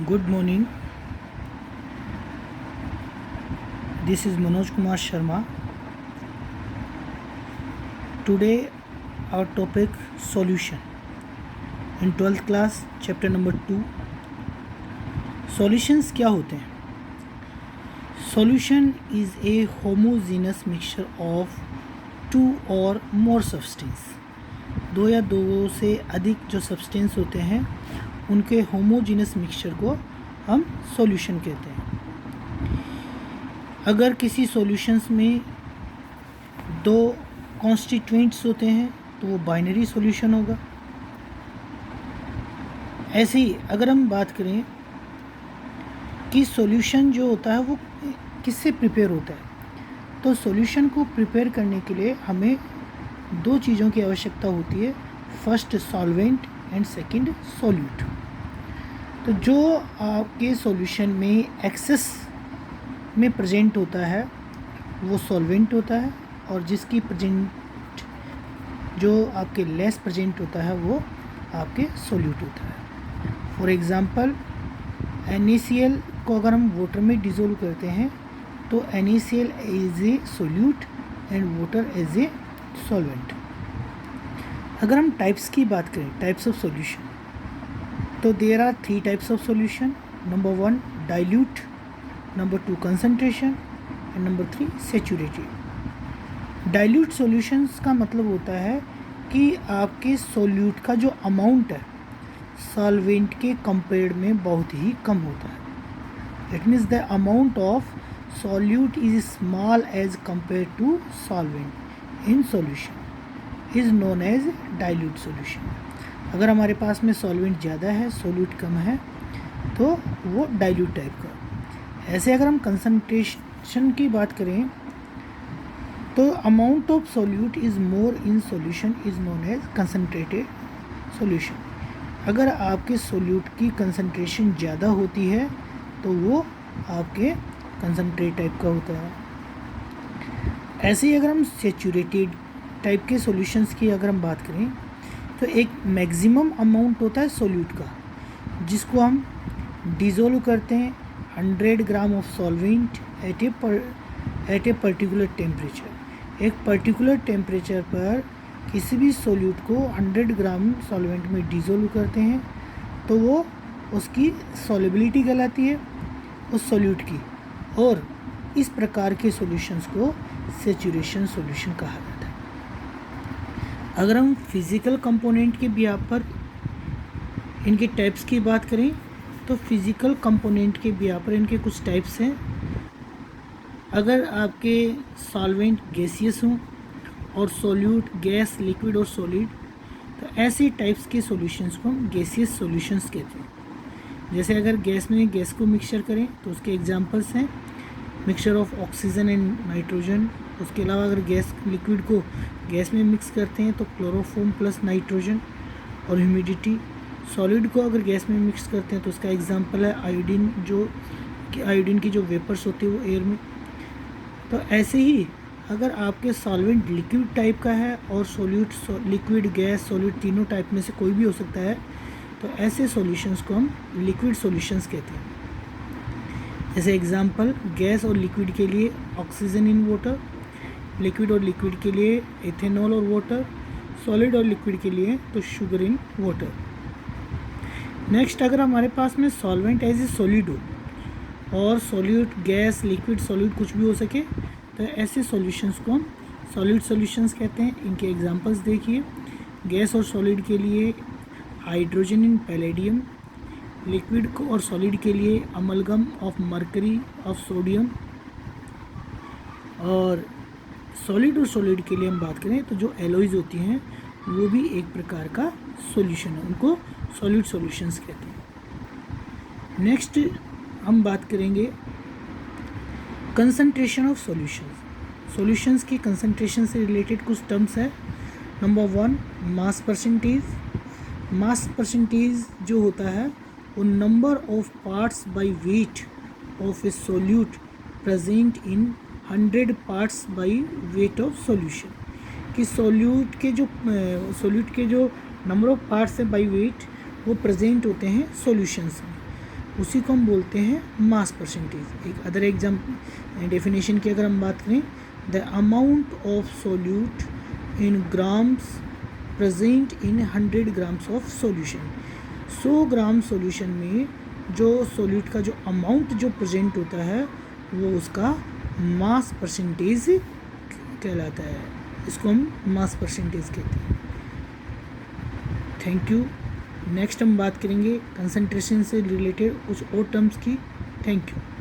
Good morning. This is Manoj Kumar Sharma. Today our topic solution. In 12th class, chapter number 2. Solutions क्या होते हैं? Solution is a homogeneous mixture of two or more substance. दो या दो से अधिक जो सब्सटेंस होते हैं उनके होमोजीनस मिक्सचर को हम सॉल्यूशन कहते हैं। अगर किसी सॉल्यूशंस में दो कॉन्स्टिट्यूएंट्स होते हैं तो वो बाइनरी सॉल्यूशन होगा। ऐसे ही अगर हम बात करें कि सॉल्यूशन जो होता है वो किससे प्रिपेयर होता है, तो सॉल्यूशन को प्रिपेयर करने के लिए हमें दो चीज़ों की आवश्यकता होती है, first solvent and second solute. तो जो आपके सॉल्यूशन में एक्सेस में प्रेजेंट होता है वो सॉल्वेंट होता है, और जिसकी प्रेजेंट जो आपके लेस प्रेजेंट होता है वो आपके सॉल्यूट होता है। फॉर एग्ज़ाम्पल NaCl को अगर हम वाटर में डिज़ोल्व करते हैं तो NaCl as a solute and water as a solvent. अगर हम टाइप्स की बात करें, टाइप्स ऑफ सॉल्यूशन, तो there are 3 types of solution. Number 1 dilute, number 2 concentration and number 3 saturated. Dilute solutions का मतलब होता है कि आपके सॉल्यूट का जो अमाउंट है सॉल्वेंट के कंपेयर में बहुत ही कम होता है। It means the amount of solute is small as compare to solvent in solution is known as dilute solution. अगर हमारे पास में सॉल्वेंट ज़्यादा है, सॉल्यूट कम है, तो वो डाइल्यूट टाइप का। ऐसे अगर हम कंसंट्रेशन की बात करें तो amount of solute is more in solution is known as concentrated solution. अगर आपके सॉल्यूट की कंसंट्रेशन ज़्यादा होती है तो वो आपके कंसंट्रेट टाइप का होता है। ऐसे ही अगर हम सैचुरेटेड टाइप के सॉल्यूशंस की अगर हम बात करें तो एक मैक्सिमम अमाउंट होता है सॉल्यूट का जिसको हम डिज़ोल्व करते हैं 100 gram of solvent eight a particular temperature. एक पर्टिकुलर टेम्परेचर पर किसी भी सॉल्यूट को 100 ग्राम सॉल्वेंट में डिज़ोल्व करते हैं तो वो उसकी सॉल्युबिलिटी कहलाती है उस सॉल्यूट की, और इस प्रकार के सॉल्यूशंस को सैचुरेशन सॉल्यूशन कहा जाता है। अगर हम फिज़िकल कंपोनेंट के बिहाफ पर इनके टाइप्स की बात करें तो फिज़िकल कंपोनेंट के बिहाफ पर इनके कुछ टाइप्स हैं। अगर आपके सॉल्वेंट गैसियस हों और सॉल्यूट गैस, लिक्विड और सॉलिड, तो ऐसे टाइप्स के सॉल्यूशंस को हम गैसियस सॉल्यूशंस कहते हैं। जैसे अगर गैस में गैस को मिक्सचर करें तो उसके एग्जांपल्स हैं mixture of oxygen and nitrogen. उसके अलावा अगर गैस लिक्विड को गैस में मिक्स करते हैं तो क्लोरोफॉर्म प्लस नाइट्रोजन और ह्यूमिडिटी। सॉलिड को अगर गैस में मिक्स करते हैं तो उसका एग्जांपल है आयोडीन, जो कि आयोडीन की जो वेपर्स होती है वो एयर में। तो ऐसे ही अगर आपके सॉल्वेंट लिक्विड टाइप का है और सॉल्यूट लिक्विड, गैस, सॉलिड तीनों टाइप में से कोई भी हो सकता है, तो ऐसे सॉल्यूशंस को हम लिक्विड सॉल्यूशंस कहते हैं। जैसे एग्जांपल गैस और लिक्विड के लिए ऑक्सीजन इन वाटर, लिक्विड और लिक्विड के लिए एथेनॉल और वाटर, सॉलिड और लिक्विड के लिए तो शुगर इन वाटर। नेक्स्ट, अगर हमारे पास में सॉल्वेंट एज ए सॉलिड हो और सॉल्यूट गैस, लिक्विड, सॉलिड कुछ भी हो सके, तो ऐसे सॉल्यूशंस को हम सॉलिड सॉल्यूशंस कहते हैं। इनके एग्जांपल्स देखिए, गैस और सॉलिड के लिए हाइड्रोजन इन पैलेडियम, लिक्विड को और सॉलिड के लिए amalgam of mercury of sodium, और सॉलिड और सॉलिड के लिए हम बात करें तो जो एलॉयज़ होती हैं वो भी एक प्रकार का सॉल्यूशन है, उनको सॉलिड सॉल्यूशंस कहते हैं। नेक्स्ट हम बात करेंगे कंसंट्रेशन ऑफ सॉल्यूशंस। सॉल्यूशंस की कंसंट्रेशन से रिलेटेड कुछ टर्म्स है। Number 1 mass percentage. Mass percentage जो होता है वो number of parts by weight of A solute present in 100 parts by weight of solution. कि सॉल्यूट के जो नंबर ऑफ पार्ट्स है बाय वेट वो प्रेजेंट होते हैं सॉल्यूशंस में। उसी को हम बोलते हैं मास परसेंटेज। एक अदर एग्जाम डेफिनेशन की अगर हम बात करें, the amount of solute in grams present in 100 grams of solution. 100 gram solution में जो सोल्यूट का जो अमाउंट जो प्रेजेंट होता है वो उसका मास परसेंटेज कहलाता है। इसको हम मास परसेंटेज कहते हैं। Thank you. नेक्स्ट हम बात करेंगे कंसंट्रेशन से रिलेटेड कुछ और टर्म्स की। Thank you.